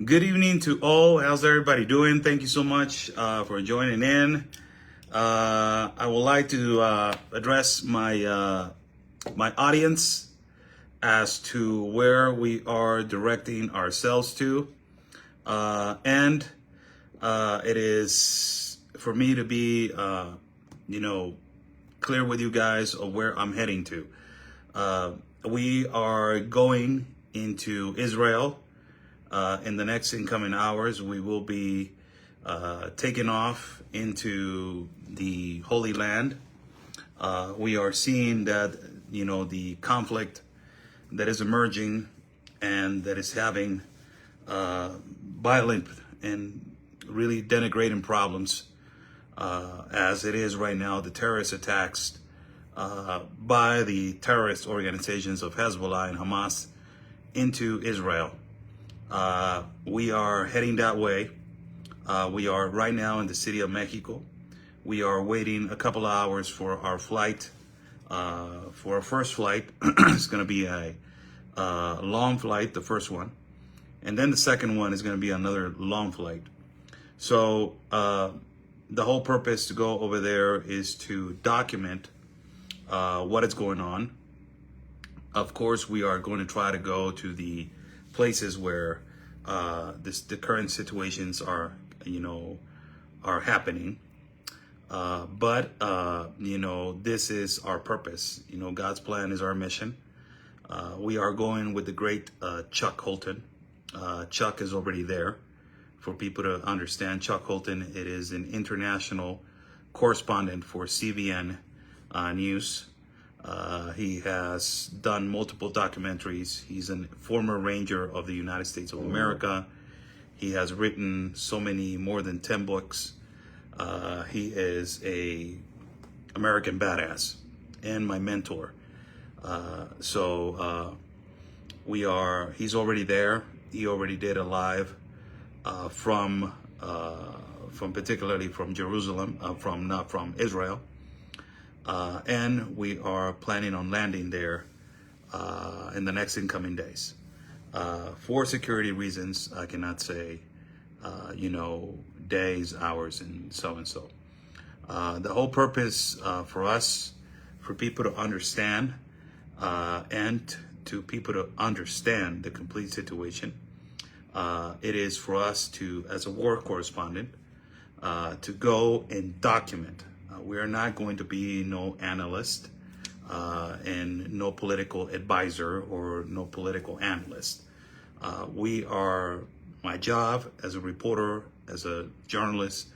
Good evening to all. How's everybody doing? Thank you so much for joining in. I would like to address my audience as to where we are directing ourselves to, and it is for me to be, clear with you guys of where I'm heading to. We are going into Israel. In the next incoming hours, we will be taking off into the Holy Land. We are seeing that, the conflict that is emerging and that is having violent and really denigrating problems as it is right now, the terrorist attacks by the terrorist organizations of Hezbollah and Hamas into Israel. We are heading that way. We are right now in the city of Mexico. We are waiting a couple of hours for our flight. For our first flight, it's going to be a long flight, the first one. And then the second one is going to be another long flight. So the whole purpose to go over there is to document what is going on. Of course, we are going to try to go to the places where the current situations are happening. But this is our purpose. God's plan is our mission. We are going with the great Chuck Holton. Chuck is already there. For people to understand, Chuck Holton, it is an international correspondent for CBN News. He has done multiple documentaries. He's a former Ranger of the United States of America. He has written more than 10 books. He is a American badass and my mentor. He's already there. He already did a live from particularly from Jerusalem, not from Israel. And we are planning on landing there in the next incoming days. For security reasons, I cannot say, days, hours, and so. The whole purpose for us, for people to understand, and to people to understand the complete situation, it is for us to, as a war correspondent, to go and document. We are not going to be no analyst and no political advisor or no political analyst. My job as a reporter, as a journalist,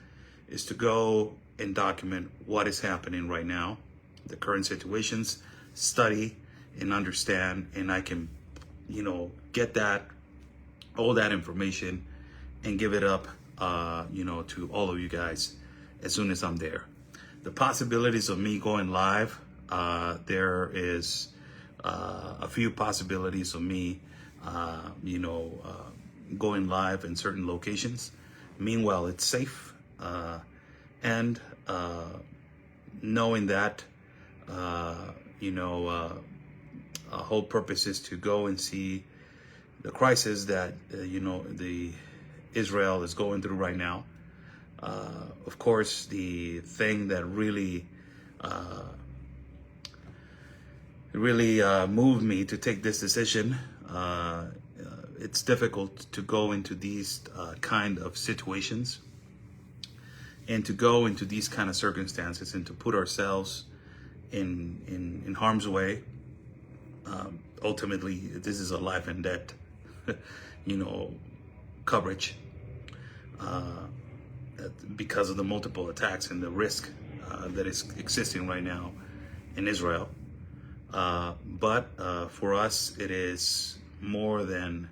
is to go and document what is happening right now, the current situations, study and understand, and I can, get all that information and give it up, to all of you guys as soon as I'm there. The possibilities of me going live, there is a few possibilities of me, going live in certain locations. Meanwhile, it's safe, and knowing that, a whole purpose is to go and see the crisis that the Israel is going through right now. Of course, the thing that really moved me to take this decision, it's difficult to go into these kind of situations and to go into these kind of circumstances and to put ourselves in harm's way. Ultimately, this is a life and death, coverage. Because of the multiple attacks and the risk that is existing right now in Israel. But for us, it is more than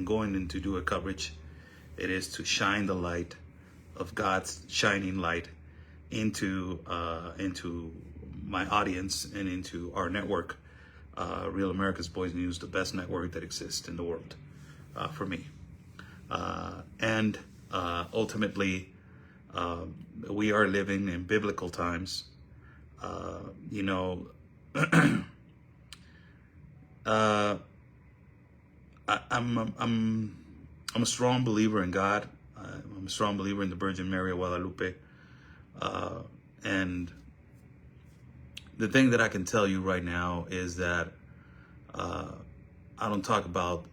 going in to do a coverage. It is to shine the light of God's shining light into my audience and into our network, Real America's Boys News, the best network that exists in the world, for me. And ultimately, we are living in biblical times. I'm a strong believer in God. I'm a strong believer in the Virgin Mary of Guadalupe. And the thing that I can tell you right now is that I don't talk about,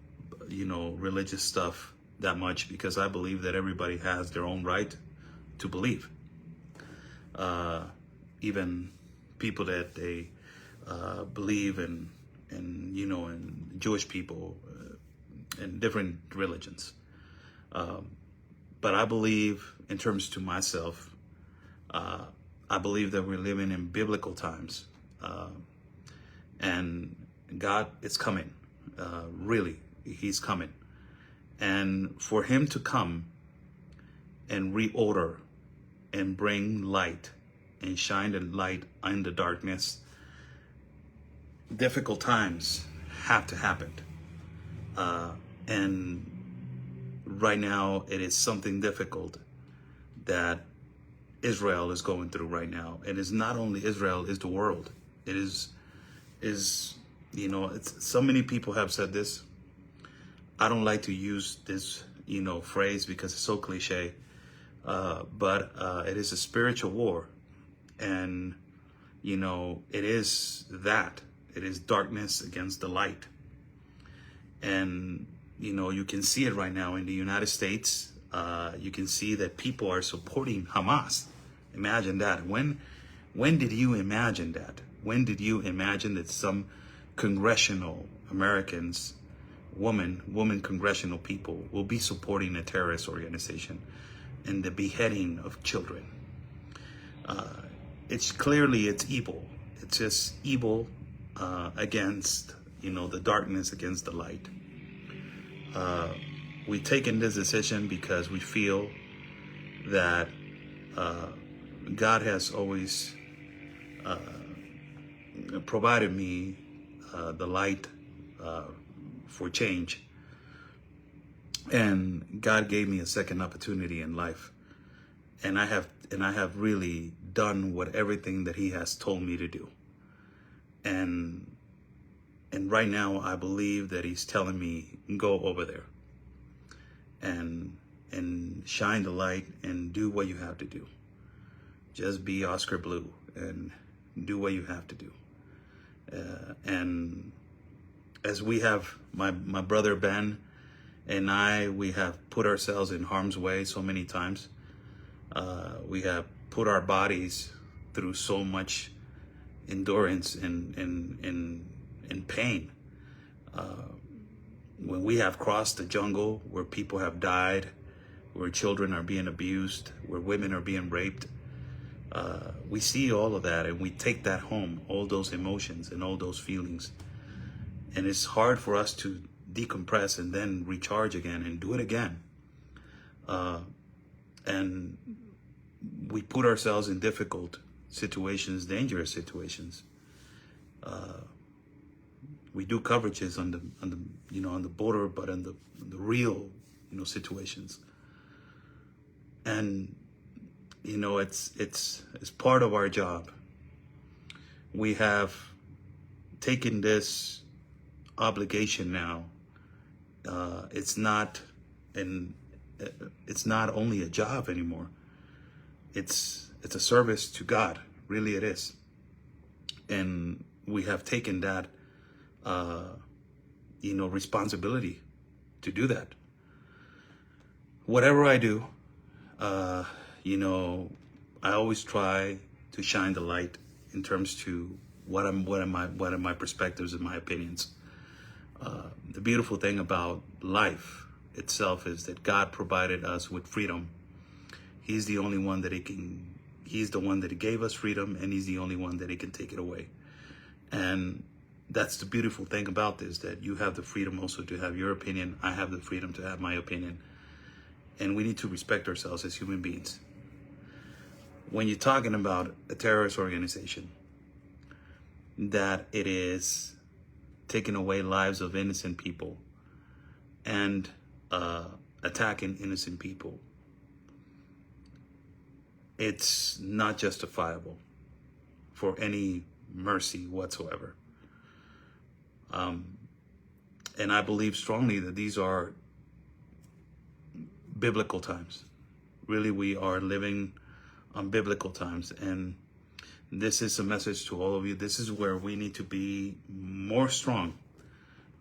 religious stuff that much, because I believe that everybody has their own right to believe. Even people that they believe in Jewish people, in different religions. But I believe, in terms to myself, I believe that we're living in biblical times, and God is coming. Really, He's coming, and for Him to come and reorder and bring light and shine the light in the darkness, difficult times have to happen. And right now, it is something difficult that Israel is going through right now. And it's not only Israel, it's the world. It is it's so many people have said this. I don't like to use this, phrase because it's so cliche. But it is a spiritual war. And, it is that. It is darkness against the light. And, you can see it right now in the United States. You can see that people are supporting Hamas. Imagine that. When did you imagine that? When did you imagine that some congressional Americans, woman congressional people will be supporting a terrorist organization and the beheading of children? It's evil. It's just evil against, the darkness against the light. We've taken this decision because we feel that God has always provided me the light for change. And God gave me a second opportunity in life. And I have really done everything that He has told me to do. And right now I believe that He's telling me, go over there and shine the light and do what you have to do. Just be Oscar Blue and do what you have to do. And as we have, my brother Ben and we have put ourselves in harm's way so many times. We have put our bodies through so much endurance and pain. When we have crossed the jungle where people have died, where children are being abused, where women are being raped, we see all of that and we take that home, all those emotions and all those feelings. And it's hard for us to decompress and then recharge again and do it again. And we put ourselves in difficult situations, dangerous situations. We do coverages on the border, but on the real, situations. And, it's part of our job. We have taken this obligation now. It's not only a job anymore. It's a service to God. Really it is. And we have taken that, responsibility to do that. Whatever I do, I always try to shine the light in terms to what are my perspectives and my opinions. The beautiful thing about life itself is that God provided us with freedom. He's the only one that He's the one that He gave us freedom, and He's the only one that He can take it away. And that's the beautiful thing about this, that you have the freedom also to have your opinion. I have the freedom to have my opinion. And we need to respect ourselves as human beings. When you're talking about a terrorist organization, that it is taking away lives of innocent people and attacking innocent people, it's not justifiable for any mercy whatsoever. And I believe strongly that these are biblical times. Really, we are living on biblical times. And this is a message to all of you. This is where we need to be more strong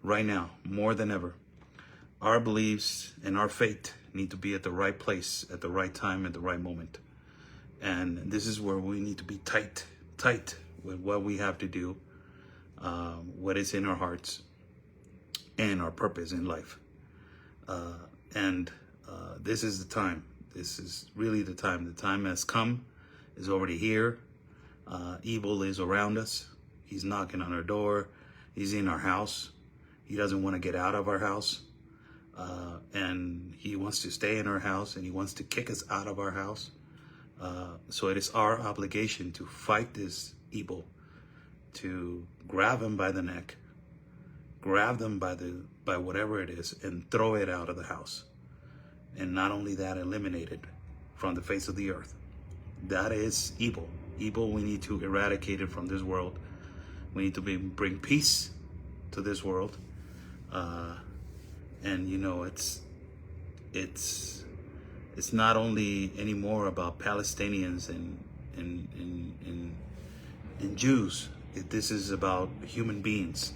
right now, more than ever. Our beliefs and our faith need to be at the right place, at the right time, at the right moment. And this is where we need to be tight with what we have to do, what is in our hearts, and our purpose in life. And this is the time. This is really the time. The time has come, is already here. Evil is around us. He's knocking on our door. He's in our house. He doesn't want to get out of our house. And he wants to stay in our house, and he wants to kick us out of our house. So it is our obligation to fight this evil, to grab him by the neck, grab them by whatever it is, and throw it out of the house. And not only that, eliminate it from the face of the earth. That is evil. Evil, we need to eradicate it from this world. We need to bring peace to this world. And you know, it's not only anymore about Palestinians and Jews. This is about human beings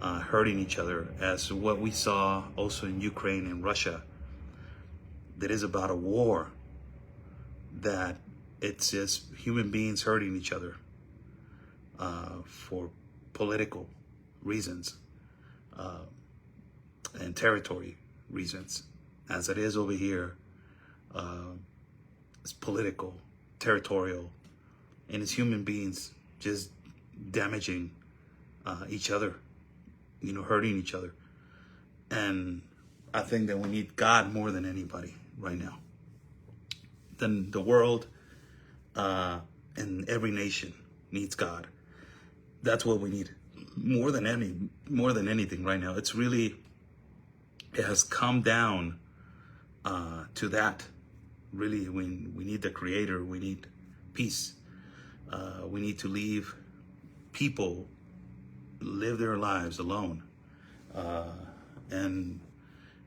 hurting each other, as what we saw also in Ukraine and Russia. That is about a war, that it's just human beings hurting each other for political reasons and territory reasons. As it is over here, it's political, territorial, and it's human beings just damaging each other, you know, hurting each other. And I think that we need God more than anybody right now. Then the world and every nation needs God. That's what we need more than anything right now. It's really, it has come down to that. Really, we need the Creator. We need peace. We need to leave people live their lives alone, and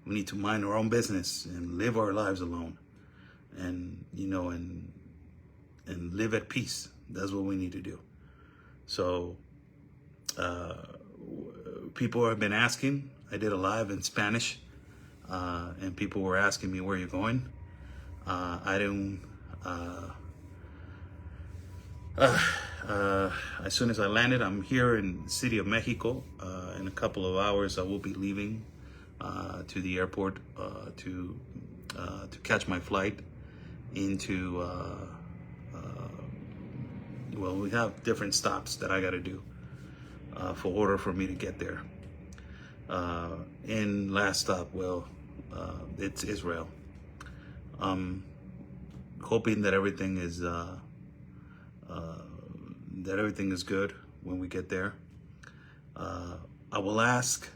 we need to mind our own business and live our lives alone, and you know, and live at peace. That's what we need to do. So people have been asking. I did a live in Spanish, and people were asking me, where you're going. I didn't, as soon as I landed, I'm here in the city of Mexico. In a couple of hours, I will be leaving to the airport to catch my flight into, well, we have different stops that I got to do for order for me to get there. In last stop, well, it's Israel. Hoping that everything is good when we get there. I will ask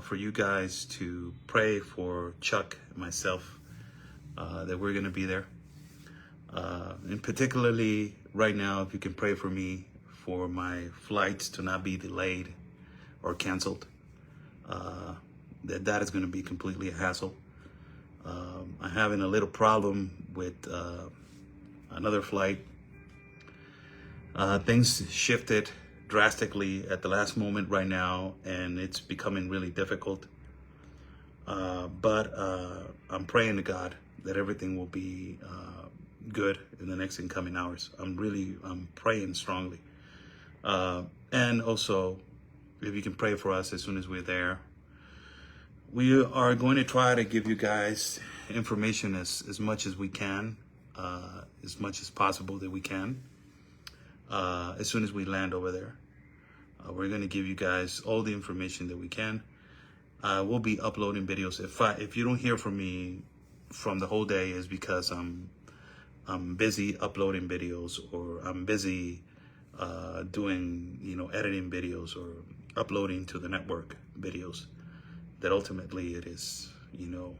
for you guys to pray for Chuck and myself, that we're going to be there. And particularly right now, if you can pray for me for my flights to not be delayed or canceled. That is going to be completely a hassle. I'm having a little problem with another flight. Things shifted drastically at the last moment right now, and it's becoming really difficult. But I'm praying to God that everything will be good in the next incoming hours. I'm praying strongly. And also, if you can pray for us as soon as we're there. We are going to try to give you guys information as much as we can, as much as possible that we can. As soon as we land over there, we're going to give you guys all the information that we can. We'll be uploading videos. If you don't hear from me from the whole day, is because I'm busy uploading videos, or I'm busy doing, you know, editing videos or uploading to the network videos. That ultimately it is, you know,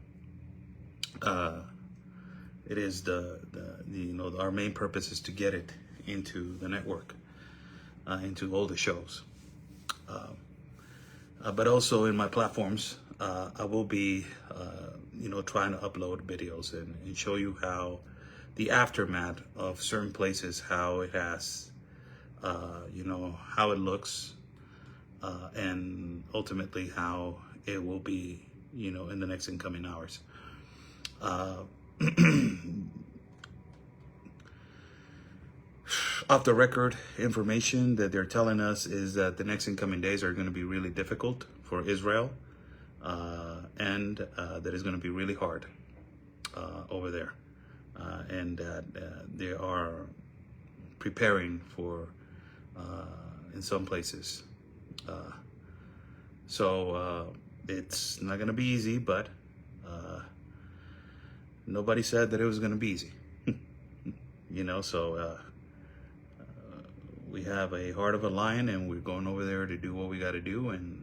it is the you know, our main purpose is to get it into the network, into all the shows. but also in my platforms, I will be, trying to upload videos and show you how the aftermath of certain places, how it has, how it looks, and ultimately how it will be, in the next incoming hours. Off the record information that they're telling us is that the next incoming days are going to be really difficult for Israel, and that is going to be really hard over there, and that they are preparing for in some places. So it's not going to be easy, but nobody said that it was going to be easy. So we have a heart of a lion, and we're going over there to do what we got to do, and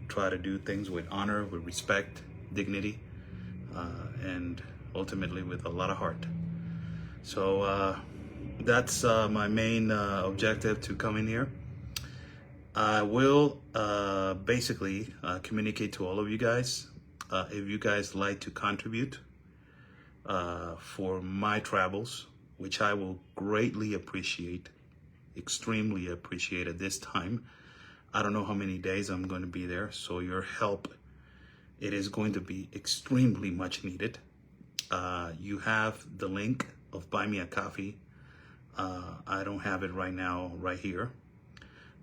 try to do things with honor, with respect, dignity, and ultimately with a lot of heart. So that's my main objective to coming here. I will basically communicate to all of you guys. If you guys like to contribute for my travels, which I will greatly appreciate, extremely appreciate at this time. I don't know how many days I'm going to be there, so your help, it is going to be extremely much needed. You have the link of Buy Me a Coffee. I don't have it right now, right here,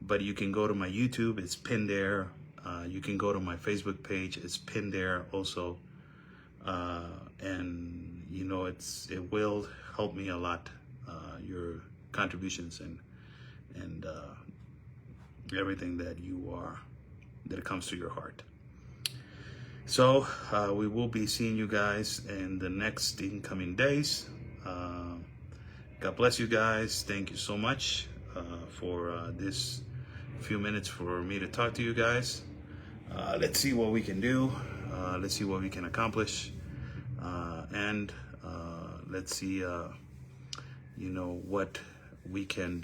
but you can go to my YouTube, it's pinned there. You can go to my Facebook page, it's pinned there also. And it will help me a lot, your contributions and everything that it comes to your heart. So we will be seeing you guys in the next incoming days. God bless you guys. Thank you so much for this few minutes for me to talk to you guys. Let's see what we can do. Let's see what we can accomplish. And let's see, what we can,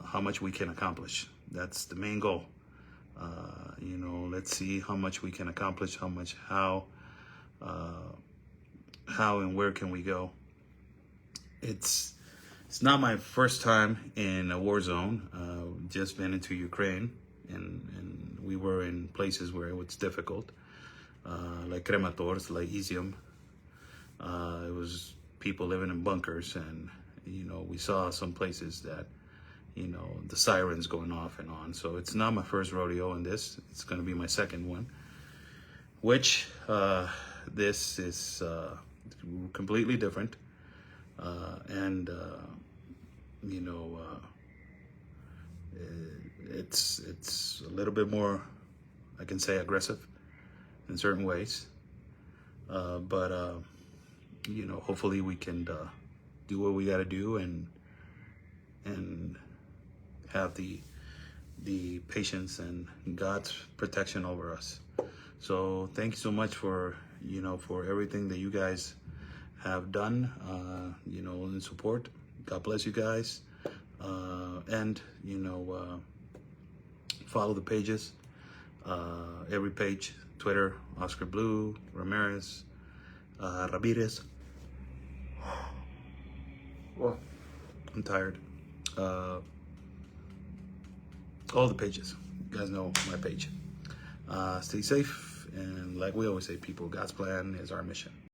how much we can accomplish. That's the main goal. Let's see how much we can accomplish, how and where can we go. It's not my first time in a war zone. Just been into Ukraine, and we were in places where it was difficult, like Kremators, like Izium. It was people living in bunkers, and we saw some places that the sirens going off and on. So it's not my first rodeo in this. It's going to be my second one, which this is completely different, and it's a little bit more, I can say, aggressive in certain ways, but hopefully we can do what we got to do and have the patience and God's protection over us. So thank you so much for for everything that you guys have done, in support. God bless you guys, and follow the pages, every page: Twitter, Oscar Blue, Ramirez, Ramirez. Well, I'm tired. All the pages. You guys know my page. Stay safe, and like we always say, people, God's plan is our mission.